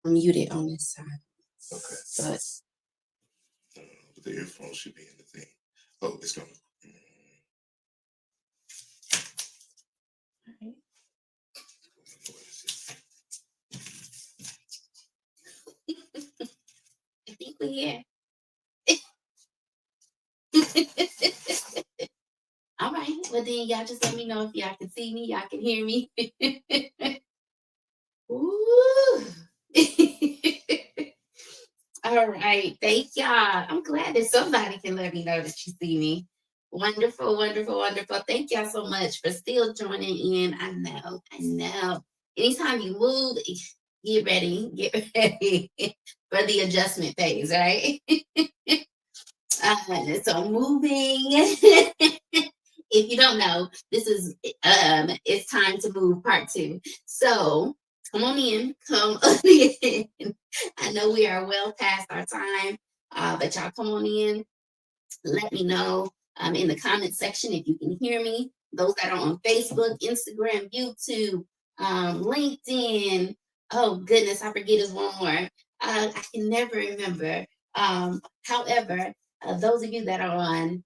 Muted on this side. Okay. But the earphones should be in the thing. Oh, it's gonna. All right. I think we're here. All right. Well, then y'all just let me know if y'all can see me, y'all can hear me. Ooh. All right. Thank y'all. I'm glad that somebody can let me know that you see me. Wonderful, wonderful, wonderful. Thank y'all so much for still joining in. I know. Anytime you move, get ready for the adjustment phase, right? So moving. If you don't know, this is it's time to move part 2. So come on in. I know we are well past our time, but y'all come on in. Let me know in the comment section if you can hear me. Those that are on Facebook, Instagram, YouTube, LinkedIn. Oh goodness, I forget is one more. I can never remember. However, those of you that are on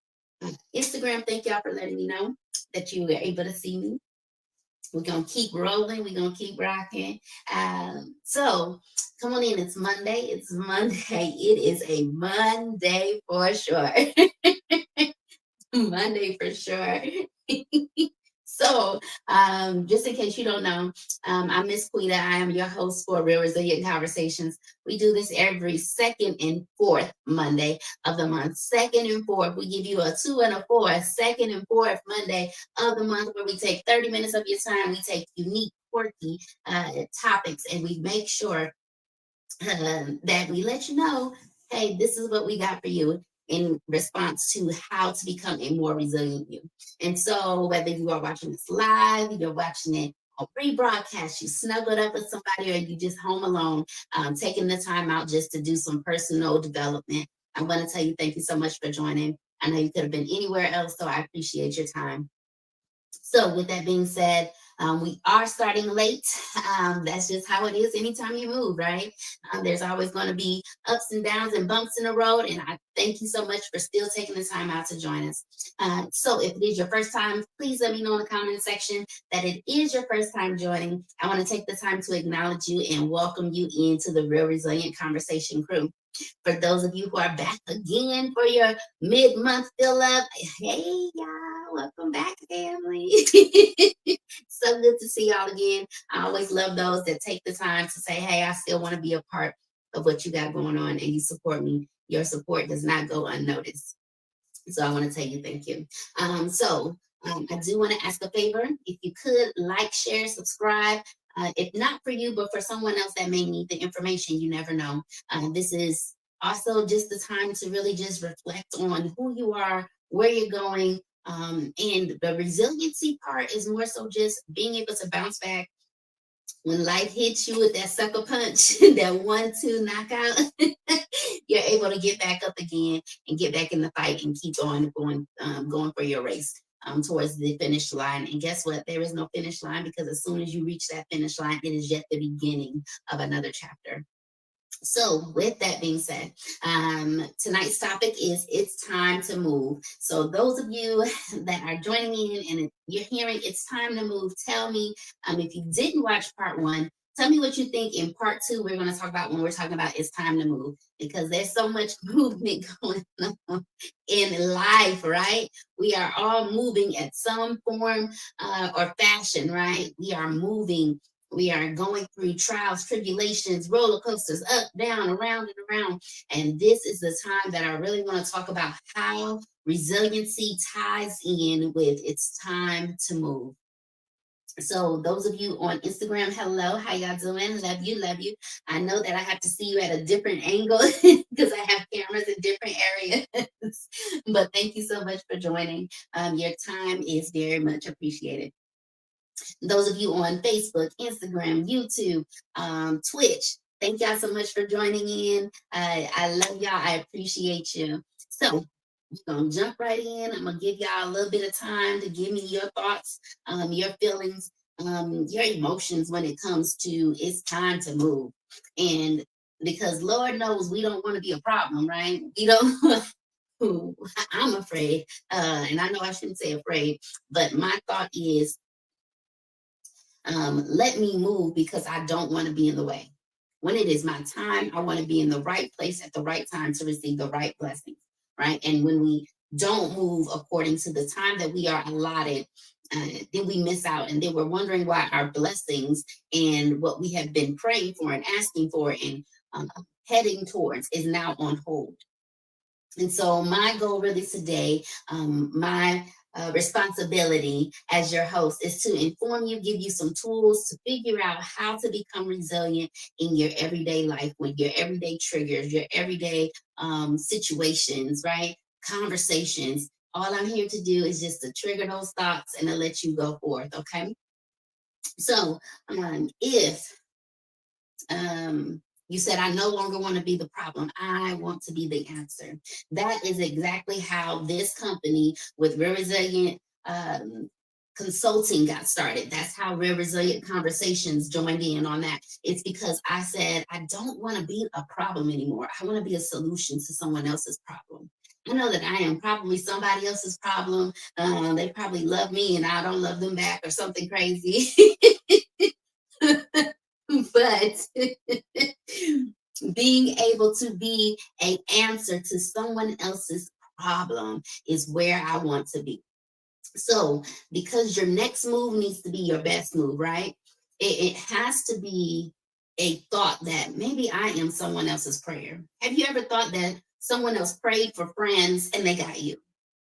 Instagram, thank y'all for letting me know that you were able to see me. We're going to keep rolling. We're going to keep rocking. So come on in. It's Monday. It's Monday. It is a Monday for sure. Monday for sure. So, just in case you don't know, I'm Miss Quita. I am your host for Real Resilient Conversations. We do this every second and fourth Monday of the month. Second and fourth, we give you a 2 and a 4. Second and fourth Monday of the month, where we take 30 minutes of your time. We take unique, quirky topics, and we make sure that we let you know, hey, this is what we got for you in response to how to become a more resilient you. And so whether you are watching this live, you're watching it on rebroadcast, you snuggled up with somebody, or you just home alone, taking the time out just to do some personal development, I want to tell you thank you so much for joining. I know you could have been anywhere else, so I appreciate your time. So with that being said, we are starting late. That's just how it is anytime you move, right? There's always going to be ups and downs and bumps in the road. And I thank you so much for still taking the time out to join us. So if it is your first time, please let me know in the comment section that it is your first time joining. I want to take the time to acknowledge you and welcome you into the Real Resilient Conversation crew. For those of you who are back again for your mid-month fill-up, hey, y'all. Welcome back, family. So good to see y'all again. I always love those that take the time to say, hey, I still want to be a part of what you got going on, and you support me. Your support does not go unnoticed. So I want to tell you thank you. I do want to ask a favor. If you could like, share, subscribe. If not for you, but for someone else that may need the information, you never know. This is also just the time to really just reflect on who you are, where you're going. And the resiliency part is more so just being able to bounce back when life hits you with that sucker punch, that 1-2 knockout. You're able to get back up again and get back in the fight and keep on going for your race towards the finish line. And guess what? There is no finish line, because as soon as you reach that finish line, it is yet the beginning of another chapter. So with that being said, tonight's topic is it's time to move. So those of you that are joining in and you're hearing it's time to move, tell me if you didn't watch part 1, tell me what you think in part 2 we're going to talk about when we're talking about it's time to move, because there's so much movement going on in life, right? We are all moving at some form or fashion, right? We are moving We are going through trials, tribulations, roller coasters, up, down, around, and around. And this is the time that I really want to talk about how resiliency ties in with it's time to move. So those of you on Instagram, hello, how y'all doing? Love you, love you. I know that I have to see you at a different angle because I have cameras in different areas. But thank you so much for joining. Your time is very much appreciated. Those of you on Facebook, Instagram, YouTube, Twitch, thank y'all so much for joining in. I love y'all. I appreciate you. So we're going to jump right in. I'm going to give y'all a little bit of time to give me your thoughts, your feelings, your emotions when it comes to it's time to move. And because Lord knows we don't want to be a problem, right? You know, I'm afraid, and I know I shouldn't say afraid, but my thought is let me move because I don't want to be in the way. When it is my time, I want to be in the right place at the right time to receive the right blessings, right? And when we don't move according to the time that we are allotted, then we miss out. And then we're wondering why our blessings and what we have been praying for and asking for and heading towards is now on hold. And so my goal really today, my responsibility as your host is to inform you, give you some tools to figure out how to become resilient in your everyday life with your everyday triggers, your everyday situations, right? Conversations. All I'm here to do is just to trigger those thoughts and to let you go forth, okay? So if you said, I no longer want to be the problem. I want to be the answer. That is exactly how this company with Real Resilient Consulting got started. That's how Real Resilient Conversations joined in on that. It's because I said, I don't want to be a problem anymore. I want to be a solution to someone else's problem. I know that I am probably somebody else's problem. They probably love me and I don't love them back or something crazy. But being able to be an answer to someone else's problem is where I want to be. So, because your next move needs to be your best move, right? It has to be a thought that maybe I am someone else's prayer. Have you ever thought that someone else prayed for friends and they got you?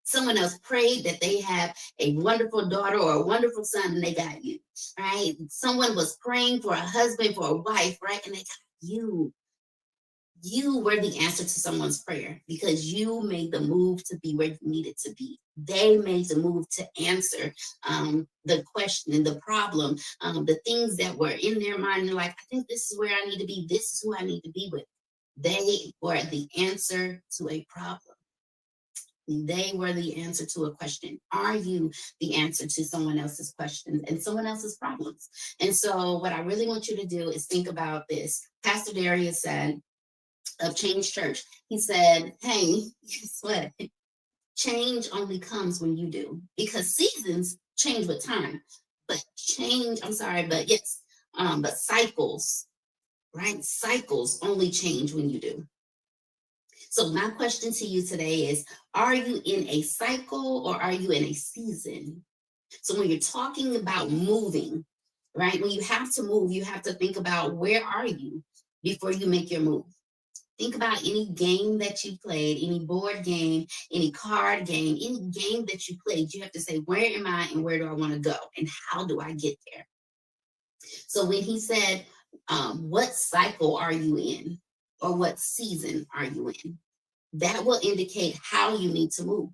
Someone else prayed that they have a wonderful daughter or a wonderful son and they got you, right? Someone was praying for a husband, for a wife, right? And they got you. You were the answer to someone's prayer because you made the move to be where you needed to be. They made the move to answer the question and the problem, the things that were in their mind. They're like, I think this is where I need to be. This is who I need to be with. They were the answer to a problem. They were the answer to a question. Are you the answer to someone else's questions and someone else's problems? And so, what I really want you to do is think about this. Pastor Darius said of Change Church, he said, hey, guess what? Change only comes when you do, because seasons change with time. But but cycles, right? Cycles only change when you do. So my question to you today is, are you in a cycle or are you in a season? So when you're talking about moving, right? When you have to move, you have to think about where are you before you make your move. Think about any game that you played, any board game, any card game, any game that you played. You have to say, where am I and where do I want to go? And how do I get there? So when he said, what cycle are you in? Or what season are you in? That will indicate how you need to move.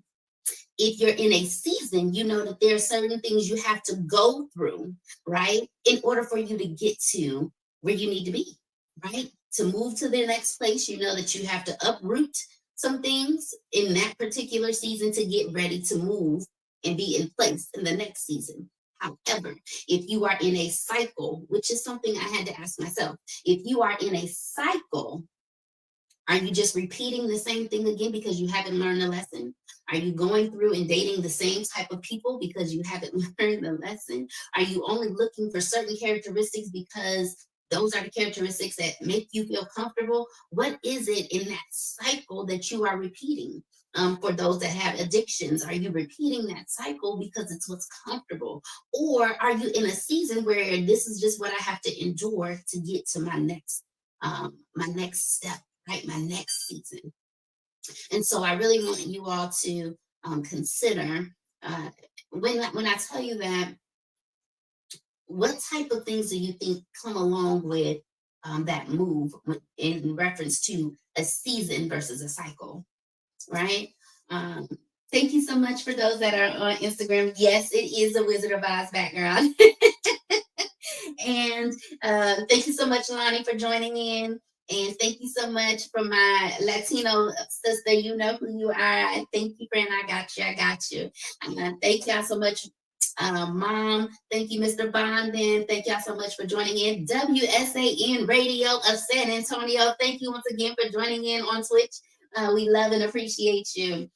If you're in a season, you know that there are certain things you have to go through, right? In order for you to get to where you need to be, right? To move to the next place, you know that you have to uproot some things in that particular season to get ready to move and be in place in the next season. However, if you are in a cycle, which is something I had to ask myself, if you are in a cycle, are you just repeating the same thing again because you haven't learned the lesson? Are you going through and dating the same type of people because you haven't learned the lesson? Are you only looking for certain characteristics because Those are the characteristics that make you feel comfortable. What is it in that cycle that you are repeating? For those that have addictions, are you repeating that cycle because it's what's comfortable? Or are you in a season where this is just what I have to endure to get to my next step, right? My next season. And so I really want you all to consider uh, when I tell you that, what type of things do you think come along with that move in reference to a season versus a cycle, right? Um, Thank you so much for those that are on Instagram. Yes, it is a Wizard of Oz background. And thank you so much, Lonnie, for joining in. And thank you so much for my Latino sister. You know who you are. Thank you, friend. I got you. I got you. Thank y'all so much, Mom. Thank you, Mr. Bondin. Thank y'all so much for joining in. WSAN Radio of San Antonio. Thank you once again for joining in on Twitch. We love and appreciate you.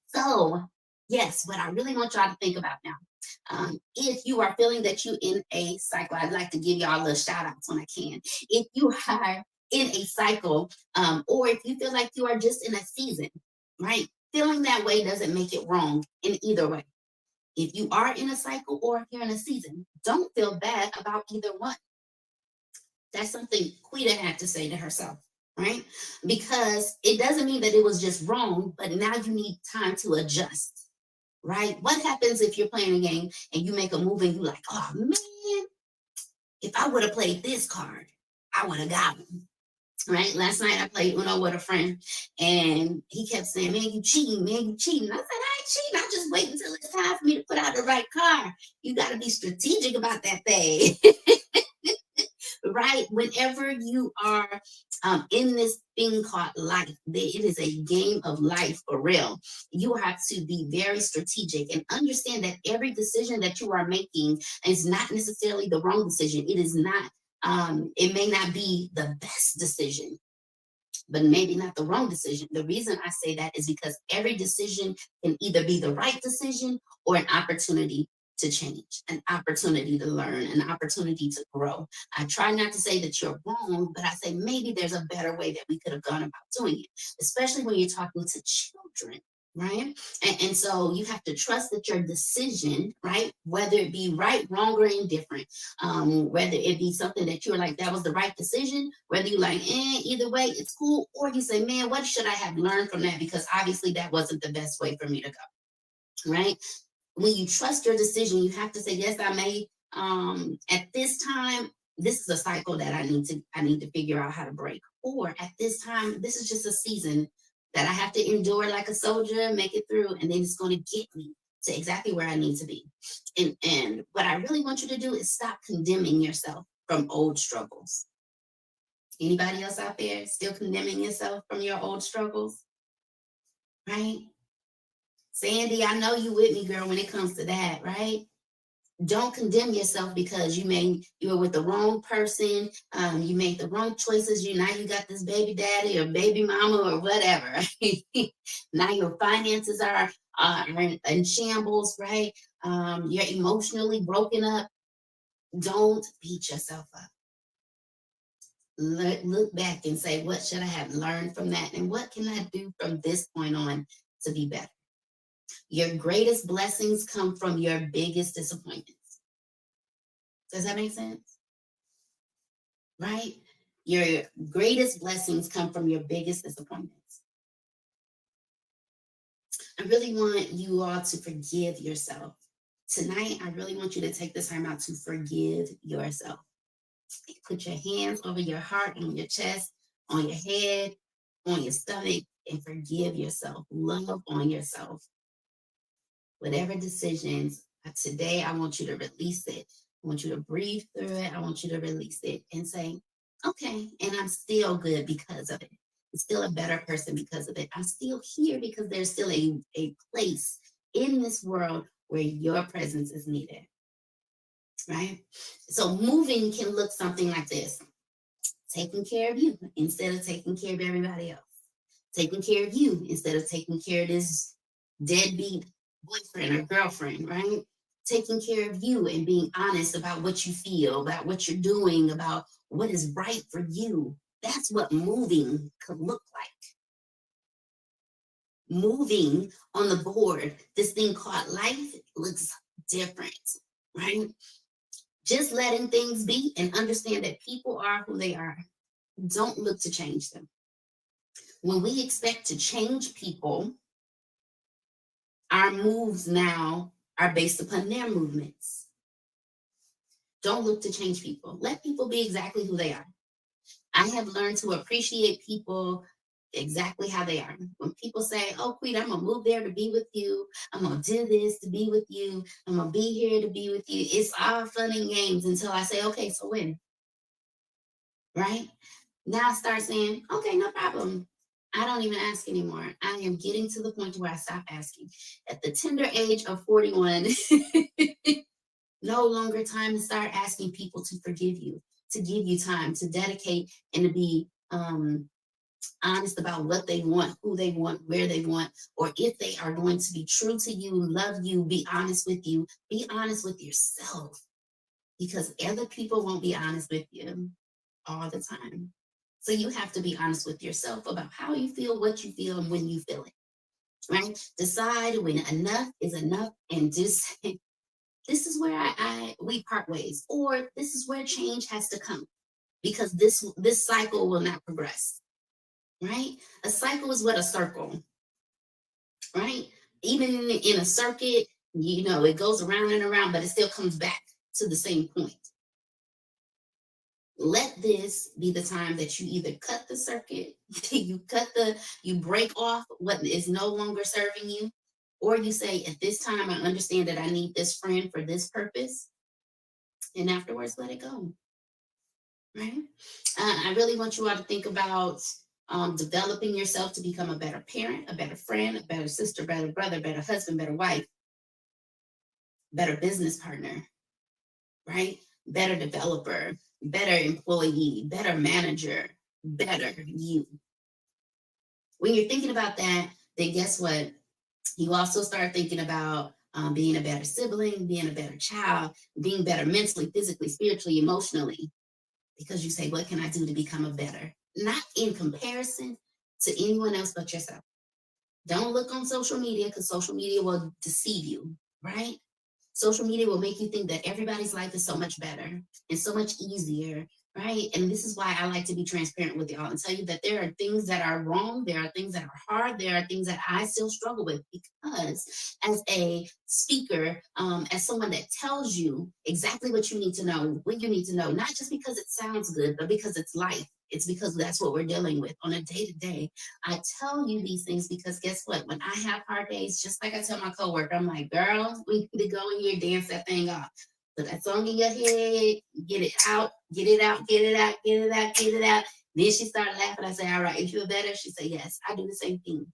So, yes, what I really want y'all to think about now. If you are feeling that you're in a cycle, I'd like to give y'all a little shout outs when I can. If you are in a cycle, or if you feel like you are just in a season, right? Feeling that way doesn't make it wrong in either way. If you are in a cycle or if you're in a season, don't feel bad about either one. That's something Quita had to say to herself, right? Because it doesn't mean that it was just wrong, but now you need time to adjust, right? What happens if you're playing a game and you make a move and you're like, oh man, if I would have played this card, I would have got him. Right? Last night I played Uno with a friend and he kept saying, man, you cheating, man, you cheating. I said, I ain't cheating. I just wait until it's time for me to put out the right card. You got to be strategic about that thing. Right? Whenever you are in this thing called life, it is a game of life for real. You have to be very strategic and understand that every decision that you are making is not necessarily the wrong decision. It is not, it may not be the best decision, but maybe not the wrong decision. The reason I say that is because every decision can either be the right decision or an opportunity to change, an opportunity to learn, an opportunity to grow. I try not to say that you're wrong, but I say maybe there's a better way that we could have gone about doing it, especially when you're talking to children. Right. And so you have to trust that your decision, right, whether it be right, wrong, or indifferent, whether it be something that you're like, that was the right decision, whether you like, either way, it's cool, or you say, man, what should I have learned from that? Because obviously that wasn't the best way for me to go. Right. When you trust your decision, you have to say, yes, I may, at this time, this is a cycle that I need to figure out how to break. Or at this time, this is just a season that I have to endure like a soldier, make it through, and then it's going to get me to exactly where I need to be. And what I really want you to do is stop condemning yourself from old struggles. Anybody else out there still condemning yourself from your old struggles? Right? Sandy, I know you with me, girl, when it comes to that, right? Don't condemn yourself because you were with the wrong person, you made the wrong choices, now you got this baby daddy or baby mama or whatever. Now your finances are in shambles, right? You're emotionally broken up. Don't beat yourself up. Look back and say, what should I have learned from that, and what can I do from this point on to be better? Your greatest blessings come from your biggest disappointments. Does that make sense? Right? Your greatest blessings come from your biggest disappointments. I really want you all to forgive yourself. Tonight, I really want you to take this time out to forgive yourself. Put your hands over your heart, on your chest, on your head, on your stomach, and forgive yourself. Love on yourself. Whatever decisions, today I want you to release it. I want you to breathe through it. I want you to release it and say, okay, and I'm still good because of it. I'm still a better person because of it. I'm still here because there's still a place in this world where your presence is needed. Right? So moving can look something like this. Taking care of you instead of taking care of everybody else. Taking care of you instead of taking care of this deadbeat boyfriend or girlfriend, right? Taking care of you and being honest about what you feel, about what you're doing, about what is right for you. That's what moving could look like. Moving on the board, this thing called life looks different, right? Just letting things be and understand that people are who they are. Don't look to change them. When we expect to change people, our moves now are based upon their movements. Don't look to change people. Let people be exactly who they are. I have learned to appreciate people exactly how they are. When people say, oh, Queen, I'm going to move there to be with you. I'm going to do this to be with you. I'm going to be here to be with you. It's all fun and games until I say, okay, so when? Right? Now I start saying, okay, no problem. I don't even ask anymore. I am getting to the point where I stop asking. At the tender age of 41, no longer time to start asking people to forgive you, to give you time, to dedicate, and to be honest about what they want, who they want, where they want, or if they are going to be true to you, love you, be honest with you, be honest with yourself, because other people won't be honest with you all the time. So you have to be honest with yourself about how you feel, what you feel, and when you feel it, right? Decide when enough is enough and just this is where we part ways, or this is where change has to come, because this cycle will not progress, right? A cycle is what a circle, right? Even in a circuit, it goes around and around, but it still comes back to the same point. Let this be the time that you either cut the circuit, you break off what is no longer serving you, or you say, at this time, I understand that I need this friend for this purpose, and afterwards, let it go, right? I really want you all to think about developing yourself to become a better parent, a better friend, a better sister, better brother, better husband, better wife, better business partner, right? Better developer, better employee, better manager, better you. When you're thinking about that, then guess what? You also start thinking about being a better sibling, being a better child, being better mentally, physically, spiritually, emotionally, because you say, what can I do to become a better? Not in comparison to anyone else but yourself. Don't look on social media, because social media will deceive you, right? Social media will make you think that everybody's life is so much better and so much easier, right? And this is why I like to be transparent with y'all and tell you that there are things that are wrong, there are things that are hard, there are things that I still struggle with, because as a speaker, as someone that tells you exactly what you need to know, what you need to know, not just because it sounds good, but because it's life. It's because that's what we're dealing with on a day-to-day. I tell you these things because guess what? When I have hard days, just like I tell my coworker, I'm like, girl, we need to go in here, dance that thing off. Put that song in your head, get it out, get it out, get it out, get it out, get it out. Then she started laughing. I say, all right, you feel better? She said, yes, I do the same thing.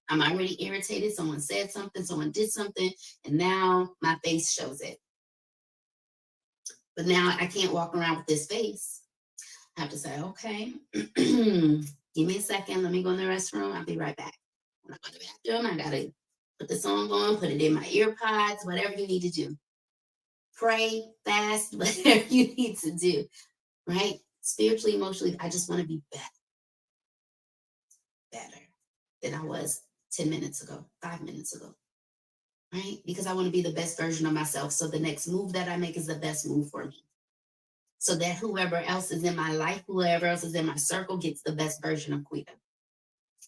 I'm already irritated. Someone said something, someone did something, and now my face shows it. But now I can't walk around with this face. I have to say, okay, give me a second. Let me go in the restroom. I'll be right back. When I go to the bathroom, I got to put the song on, put it in my ear pods, whatever you need to do. Pray, fast, whatever you need to do, right? Spiritually, emotionally, I just want to be better than I was 10 minutes ago, 5 minutes ago, right? Because I want to be the best version of myself. So the next move that I make is the best move for me. So that whoever else is in my life, whoever else is in my circle gets the best version of Quita.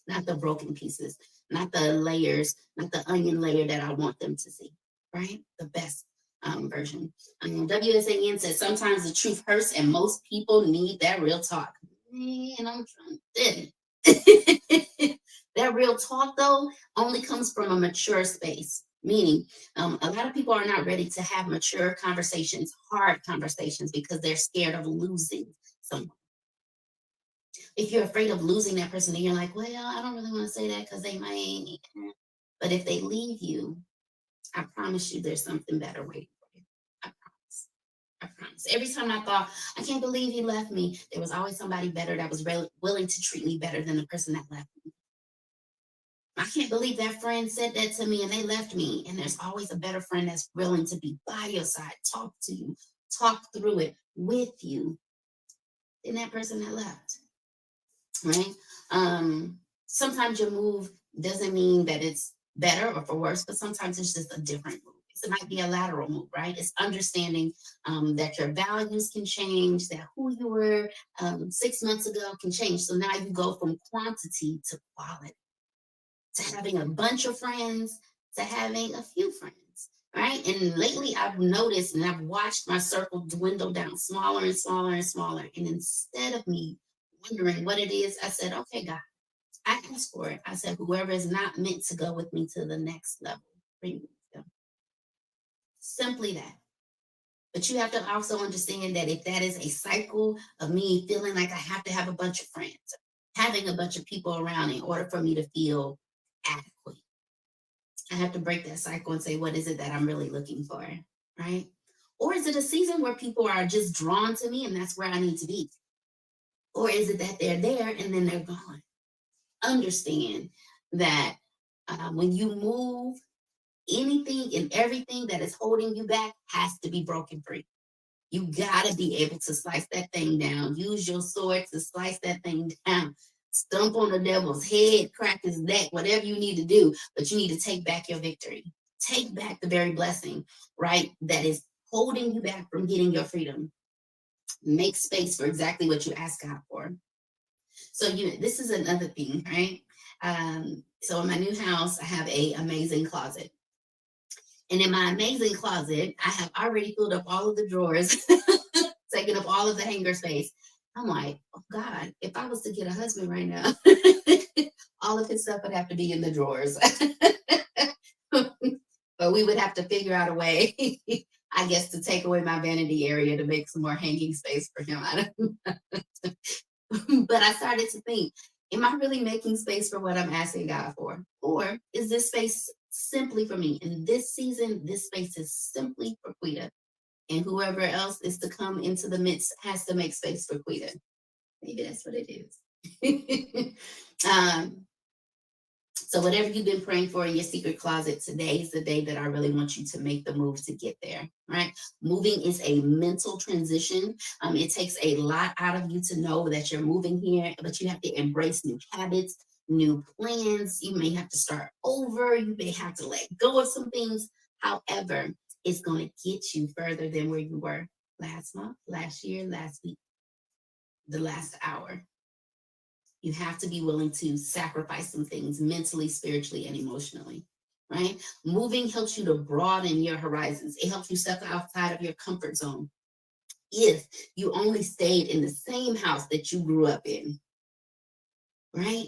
Not the broken pieces, not the layers, not the onion layer that I want them to see, right? The best version. WSAN says sometimes the truth hurts and most people need that real talk. Man, I'm trying to. That real talk, though, only comes from a mature space. Meaning, a lot of people are not ready to have mature conversations, hard conversations, because they're scared of losing someone. If you're afraid of losing that person, and you're like, well, I don't really want to say that because they might. But if they leave you, I promise you there's something better waiting for you. I promise. I promise. Every time I thought, I can't believe he left me, there was always somebody better that was willing to treat me better than the person that left me. I can't believe that friend said that to me and they left me. And there's always a better friend that's willing to be by your side, talk to you, talk through it with you. than that person that left, right? Sometimes your move doesn't mean that it's better or for worse, but sometimes it's just a different move. It might be a lateral move, right? It's understanding that your values can change, that who you were 6 months ago can change. So now you go from quantity to quality, to having a bunch of friends to having a few friends, right? And lately I've noticed and I've watched my circle dwindle down smaller and smaller and smaller. And instead of me wondering what it is, I said, okay, God, I asked for it. I said, whoever is not meant to go with me to the next level, remove them. Simply that. But you have to also understand that if that is a cycle of me feeling like I have to have a bunch of friends, having a bunch of people around in order for me to feel adequate, I have to break that cycle and say, what is it that I'm really looking for? Right? Or is it a season where people are just drawn to me and that's where I need to be? Or is it that they're there and then they're gone? Understand that when you move, anything and everything that is holding you back has to be broken free. You got to be able to slice that thing down. Use your sword to slice that thing down. Stomp on the devil's head, crack his neck, whatever you need to do. But you need to take back your victory. Take back the very blessing, right? That is holding you back from getting your freedom. Make space for exactly what you ask God for. So this is another thing, right? So in my new house, I have a amazing closet. And in my amazing closet, I have already filled up all of the drawers, taking up all of the hanger space. I'm like, oh God, if I was to get a husband right now, all of his stuff would have to be in the drawers. But we would have to figure out a way, I guess, to take away my vanity area to make some more hanging space for him. But I started to think, am I really making space for what I'm asking God for? Or is this space simply for me? In this season, this space is simply for Quita. And whoever else is to come into the midst has to make space for Quita. Maybe that's what it is. um, so whatever you've been praying for in your secret closet, today is the day that I really want you to make the move to get there, right? Moving is a mental transition. It takes a lot out of you to know that you're moving here, but you have to embrace new habits, new plans. You may have to start over. You may have to let go of some things. However, it's going to get you further than where you were last month, last year, last week, the last hour. You have to be willing to sacrifice some things mentally, spiritually, and emotionally, right? Moving helps you to broaden your horizons. It helps you step outside of your comfort zone. If you only stayed in the same house that you grew up in, right?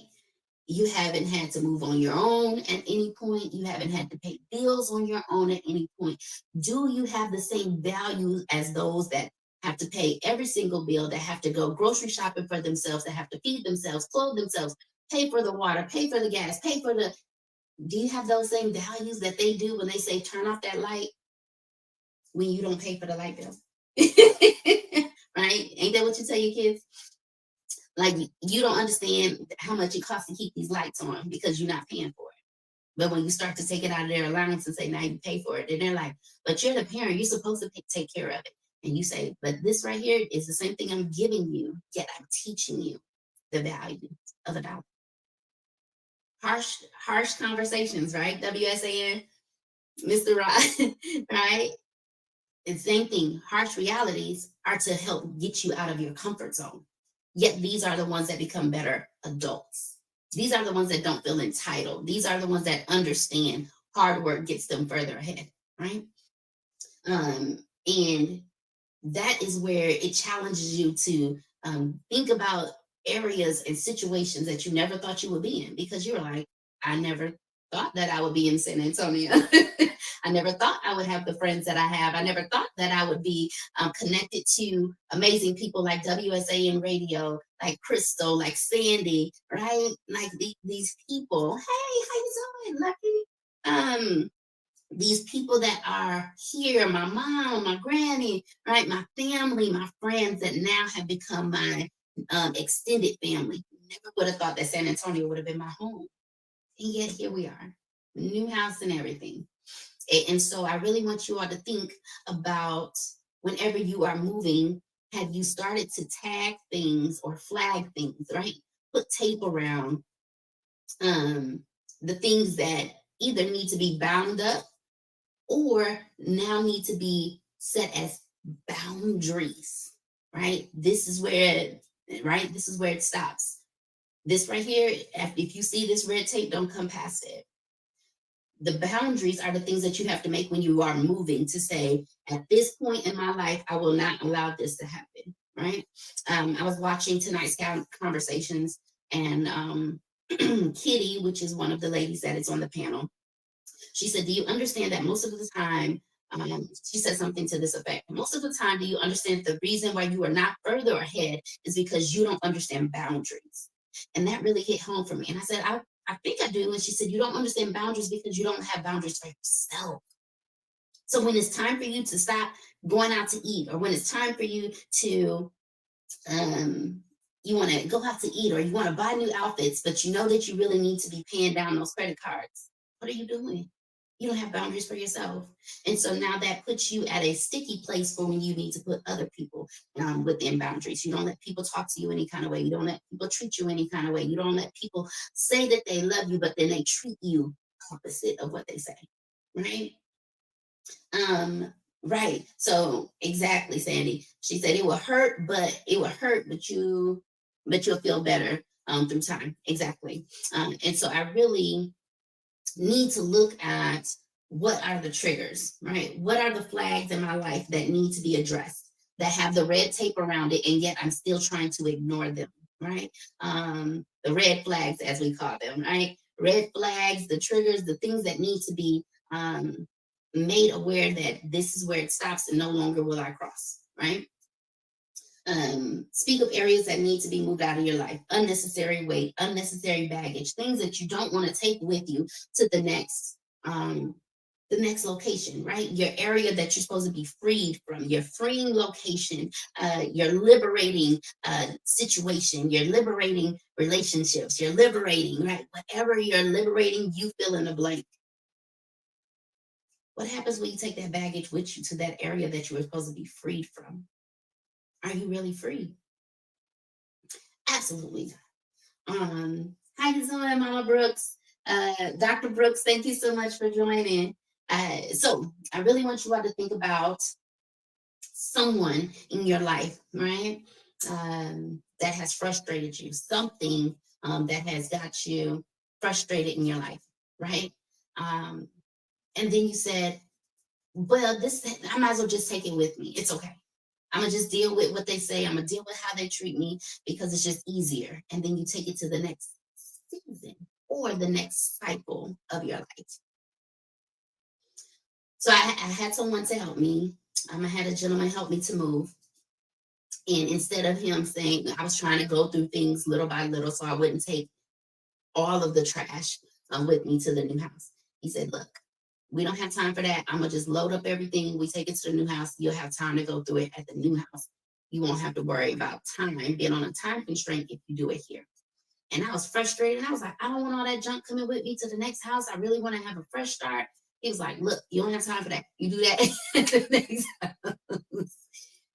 You haven't had to move on your own at any point. You haven't had to pay bills on your own at any point. Do you have the same values as those that have to pay every single bill, that have to go grocery shopping for themselves, that have to feed themselves, clothe themselves, pay for the water, pay for the gas, pay for the... Do you have those same values that they do when they say turn off that light when you don't pay for the light bill? Right? Ain't that what you tell your kids? Like, you don't understand how much it costs to keep these lights on because you're not paying for it. But when you start to take it out of their allowance and say, now you pay for it, then they're like, but you're the parent, you're supposed to take care of it. And you say, but this right here is the same thing I'm giving you, yet I'm teaching you the value of a dollar. Harsh conversations, right? WSAN, Mr. Rod, right? And same thing, harsh realities are to help get you out of your comfort zone. Yet these are the ones that become better adults. These are the ones that don't feel entitled. These are the ones that understand hard work gets them further ahead, right? And that is where it challenges you to think about areas and situations that you never thought you would be in, because you're like, I never thought that I would be in San Antonio. I never thought I would have the friends that I have. I never thought that I would be connected to amazing people like WSAN Radio, like Crystal, like Sandy, right? Like these people. Hey, how you doing, Lucky? These people that are here, my mom, my granny, right? My family, my friends that now have become my extended family. Never would have thought that San Antonio would have been my home. And yet here we are, new house and everything. And so I really want you all to think about, whenever you are moving, Have you started to tag things or flag things, right? Put tape around um, the things that either need to be bound up or now need to be set as boundaries, right? This is where it stops. This right here, if you see this red tape, don't come past it. The boundaries are the things that you have to make when you are moving to say, at this point in my life, I will not allow this to happen, right? I was watching tonight's conversations, and Kitty, which is one of the ladies that is on the panel, she said, do you understand that most of the time, she said something to this effect, most of the time, do you understand the reason why you are not further ahead is because you don't understand boundaries? And that really hit home for me. And I said, I think I do. And she said, you don't understand boundaries because you don't have boundaries for yourself. So when it's time for you to stop going out to eat, or when it's time for you to you want to go out to eat, or you want to buy new outfits, but you know that you really need to be paying down those credit cards, what are you doing? You don't have boundaries for yourself. And so now that puts you at a sticky place for when you need to put other people within boundaries. You don't let people talk to you any kind of way. You don't let people treat you any kind of way. You don't let people say that they love you, but then they treat you opposite of what they say, right? Um, right. So exactly, Sandy. She said it will hurt, but you'll feel better through time. Exactly. And so I really need to look at what are the triggers, right? What are the flags in my life that need to be addressed, that have the red tape around it, and yet I'm still trying to ignore them, right? The red flags, as we call them, right? Red flags, the triggers, the things that need to be made aware that this is where it stops and no longer will I cross, right? Speak of areas that need to be moved out of your life, unnecessary weight, unnecessary baggage, things that you don't want to take with you to the next location, right? Your area that you're supposed to be freed from, your freeing location, your liberating situation, your liberating relationships, your liberating, right? Whatever you're liberating, you fill in the blank. What happens when you take that baggage with you to that area that you were supposed to be freed from? Are you really free? Absolutely not. How you doing, Mama Brooks? Dr. Brooks, thank you so much for joining. So I really want you all to think about someone in your life, right? That has frustrated you, something that has got you frustrated in your life, right? Um, and then you said, well, this I might as well just take it with me. It's okay. I'm gonna just deal with what they say. I'm gonna deal with how they treat me because it's just easier. And then you take it to the next season or the next cycle of your life. So I had someone to help me. I had a gentleman help me to move. And instead of him saying, I was trying to go through things little by little so I wouldn't take all of the trash with me to the new house. He said, look, we don't have time for that. I'm going to just load up everything. We take it to the new house. You'll have time to go through it at the new house. You won't have to worry about time, being on a time constraint if you do it here. And I was frustrated. I was like, I don't want all that junk coming with me to the next house. I really want to have a fresh start. He was like, look, you don't have time for that. You do that at the next house.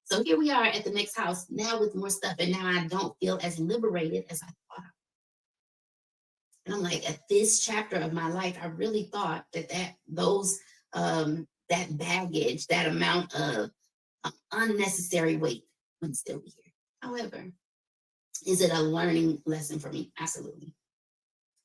So here we are at the next house now with more stuff. And now I don't feel as liberated as I thought. And I'm like, at this chapter of my life, I really thought that baggage, that amount of unnecessary weight would still be here. However, is it a learning lesson for me? Absolutely.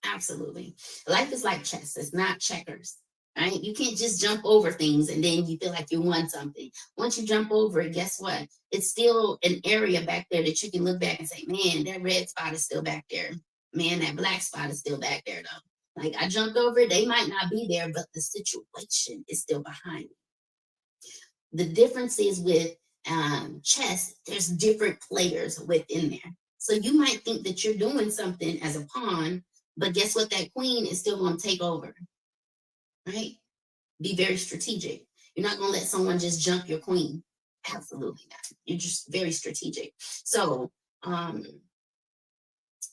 Absolutely. Life is like chess. It's not checkers, right? You can't just jump over things and then you feel like you won something. Once you jump over it, guess what? It's still an area back there that you can look back and say, man, that red spot is still back there. Man, that black spot is still back there, though. Like I jumped over it. They might not be there, but the situation is still behind me. The difference is with chess, there's different players within there. So you might think that you're doing something as a pawn, but guess what? That queen is still going to take over, right? Be very strategic. You're not going to let someone just jump your queen. Absolutely not. You're just very strategic. So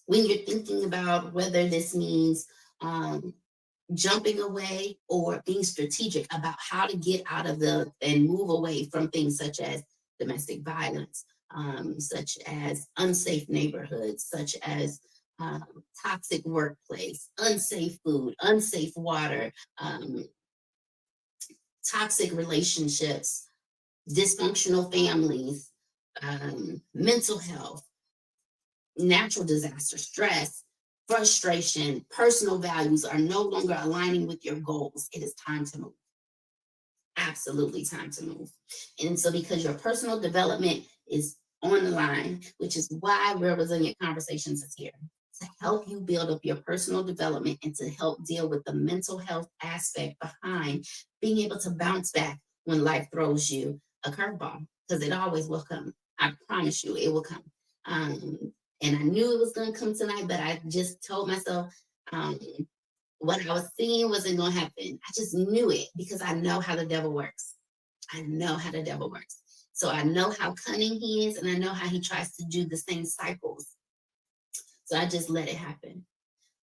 when you're thinking about whether this means jumping away or being strategic about how to get out of and move away from things such as domestic violence, such as unsafe neighborhoods, such as toxic workplace, unsafe food, unsafe water, toxic relationships, dysfunctional families, mental health, natural disaster, stress, frustration, personal values are no longer aligning with your goals. It is time to move. Absolutely time to move. And so, because your personal development is on the line, which is why Real Resilient Conversations is here to help you build up your personal development and to help deal with the mental health aspect behind being able to bounce back when life throws you a curveball, because it always will come. I promise you, it will come. And I knew it was going to come tonight, but I just told myself, what I was seeing wasn't going to happen. I just knew it because I know how the devil works. I know how the devil works. So I know how cunning he is, and I know how he tries to do the same cycles. So I just let it happen.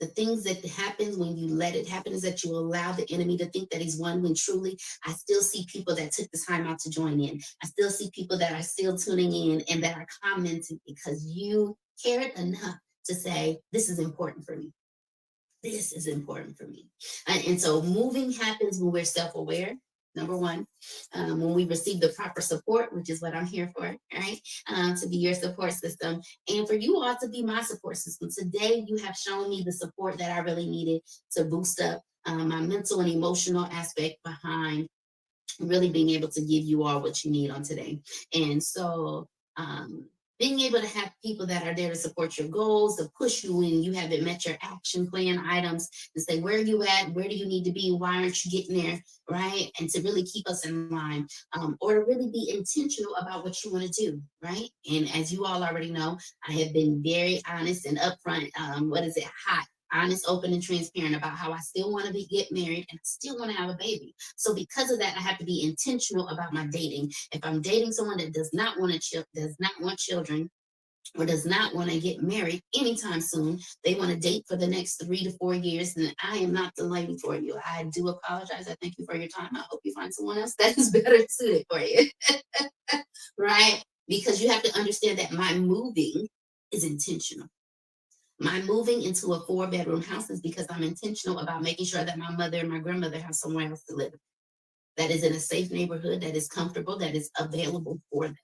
The things that happens when you let it happen is that you allow the enemy to think that he's won, when truly I still see people that took the time out to join in. I still see people that are still tuning in and that are commenting because you cared enough to say, this is important for me. This is important for me. And so moving happens when we're self-aware, number one, when we receive the proper support, which is what I'm here for, right? To be your support system and for you all to be my support system. Today, you have shown me the support that I really needed to boost up my mental and emotional aspect behind really being able to give you all what you need on today. And so, being able to have people that are there to support your goals, to push you when you haven't met your action plan items, to say, where are you at? Where do you need to be? Why aren't you getting there? Right? And to really keep us in line, or to really be intentional about what you want to do. Right? And as you all already know, I have been very honest and upfront. Hot, honest, open, and transparent about how I still want to get married and I still want to have a baby. So because of that, I have to be intentional about my dating. If I'm dating someone that does not want children, or does not want to get married anytime soon, they want to date for the next 3 to 4 years, then I am not the lady for you. I do apologize. I thank you for your time. I hope you find someone else that is better suited for you. Right? Because you have to understand that my moving is intentional. My moving into a 4-bedroom house is because I'm intentional about making sure that my mother and my grandmother have somewhere else to live. That is in a safe neighborhood, that is comfortable, that is available for them.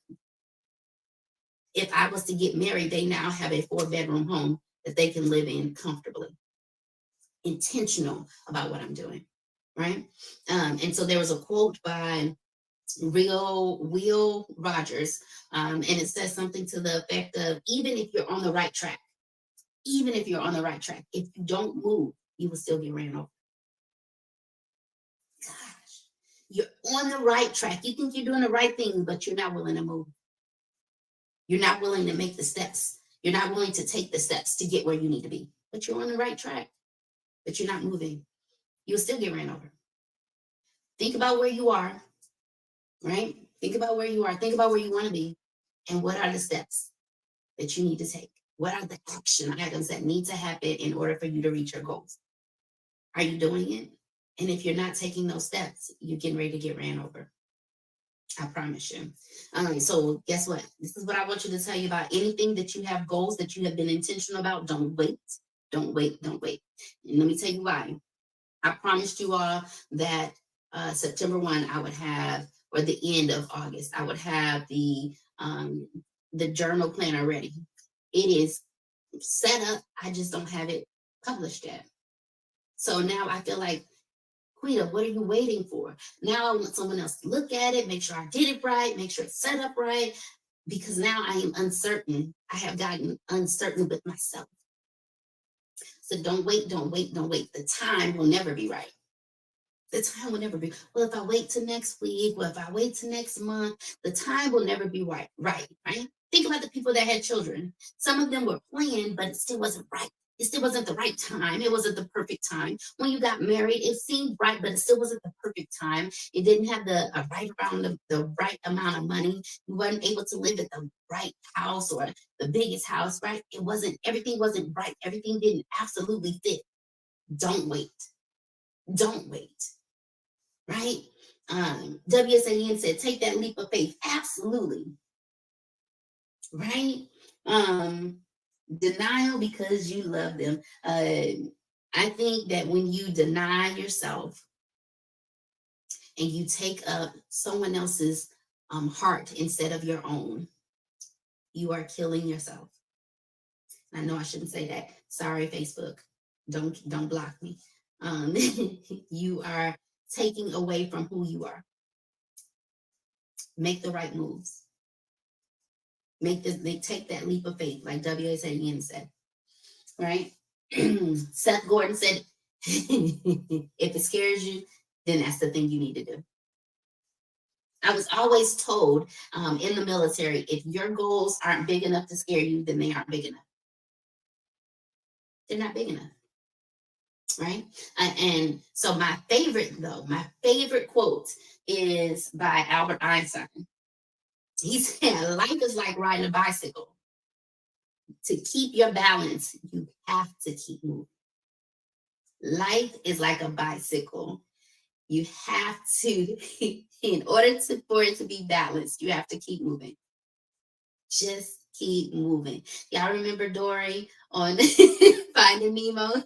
If I was to get married, they now have a 4-bedroom home that they can live in comfortably. Intentional about what I'm doing, right? And so there was a quote by Will Rogers, and it says something to the effect of, even if you're on the right track, if you don't move, you will still get ran over. Gosh, you're on the right track. You think you're doing the right thing, but you're not willing to move. You're not willing to make the steps. You're not willing to take the steps to get where you need to be. But you're on the right track, but you're not moving. You'll still get ran over. Think about where you are, right? Think about where you are. Think about where you want to be. And what are the steps that you need to take? What are the action items that need to happen in order for you to reach your goals? Are you doing it? And if you're not taking those steps, you're getting ready to get ran over. I promise you. So guess what? This is what I want you to tell you about. Anything that you have goals that you have been intentional about, don't wait. Don't wait. Don't wait. And let me tell you why. I promised you all that September 1, I would have, or the end of August, I would have the journal planner ready. It is set up. I just don't have it published yet. So now I feel like, Quita, what are you waiting for? Now I want someone else to look at it, make sure I did it right, make sure it's set up right, because now I am uncertain. I have gotten uncertain with myself. So don't wait, don't wait, don't wait. The time will never be right. The time will never be. Well, if I wait till next week, well, if I wait till next month, the time will never be right? Think about the people that had children. Some of them were planned, but it still wasn't right. It still wasn't the right time. It wasn't the perfect time. When you got married, it seemed right, but it still wasn't the perfect time. It didn't have the right amount of money. You weren't able to live at the right house or the biggest house, right? Everything wasn't right. Everything didn't absolutely fit. Don't wait. Don't wait. Right? WSAN said, take that leap of faith. Absolutely. right? Denial because you love them. I think that when you deny yourself and you take up someone else's heart instead of your own, you are killing yourself. I know I shouldn't say that. Sorry, Facebook. Don't block me. Um, you are taking away from who you are. Make the right moves. Take that leap of faith, like WSAN said, right? Seth Gordon said, if it scares you, then that's the thing you need to do. I was always told in the military, if your goals aren't big enough to scare you, then they aren't big enough. They're not big enough, right? And so my favorite quote is by Albert Einstein. He said, life is like riding a bicycle. To keep your balance, you have to keep moving. Life is like a bicycle. You have to, in order for it to be balanced, you have to keep moving. Just keep moving. Y'all remember Dory on Finding Nemo?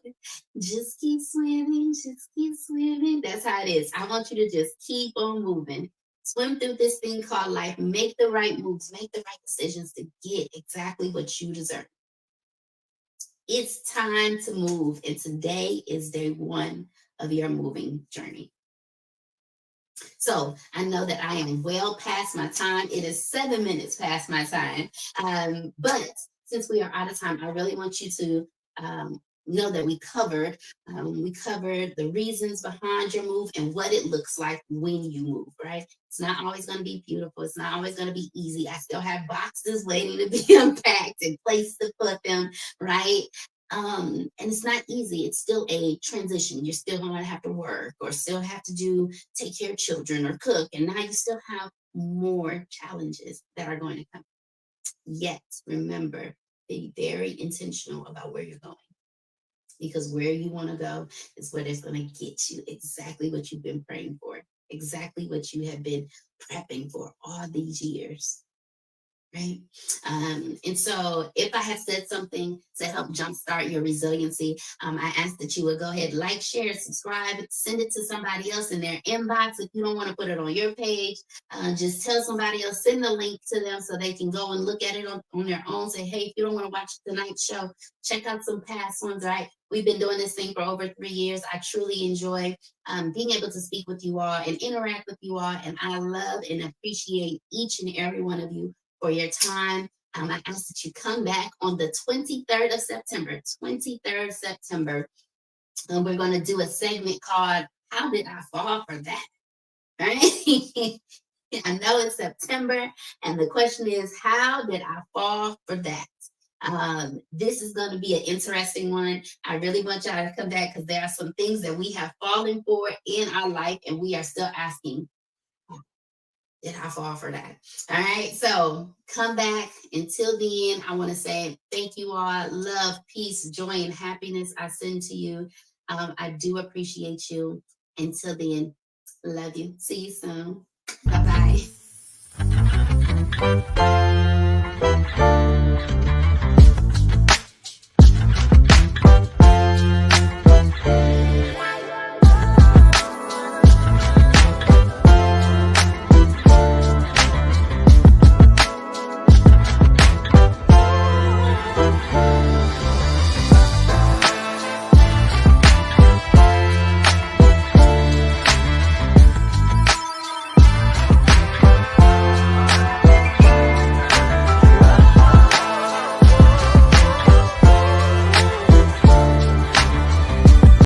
Just keep swimming, just keep swimming. That's how it is. I want you to just keep on moving. Swim through this thing called life. Make the right moves, make the right decisions to get exactly what you deserve. It's time to move, and today is day one of your moving journey. So I know that I am well past my time. It is 7 minutes past my time. But since we are out of time, I really want you to know that we covered the reasons behind your move and what it looks like when you move, right? It's not always going to be beautiful. It's not always going to be easy. I still have boxes waiting to be unpacked and place to put them, right? And it's not easy. It's still a transition. You're still going to have to work or still have to take care of children or cook. And now you still have more challenges that are going to come. Yet, remember, be very intentional about where you're going. Because where you want to go is where it's going to get you exactly what you've been praying for, exactly what you have been prepping for all these years. Right. And so if I have said something to help jumpstart your resiliency, I ask that you would go ahead, like, share, subscribe, send it to somebody else in their inbox. If you don't want to put it on your page, just tell somebody else, send the link to them so they can go and look at it on their own. Say, hey, if you don't want to watch tonight's show, check out some past ones, right? We've been doing this thing for over 3 years. I truly enjoy being able to speak with you all and interact with you all. And I love and appreciate each and every one of you for your time. I ask that you come back on the 23rd of September, 23rd September. And we're going to do a segment called How Did I Fall for That? Right? I know it's September, and the question is, how did I fall for that? This is going to be an interesting one. I really want y'all to come back because there are some things that we have fallen for in our life, and we are still asking, did I fall for that? All right. So come back. Until then, I want to say thank you all. Love, peace, joy, and happiness I send to you. I do appreciate you. Until then, love you. See you soon. Bye-bye.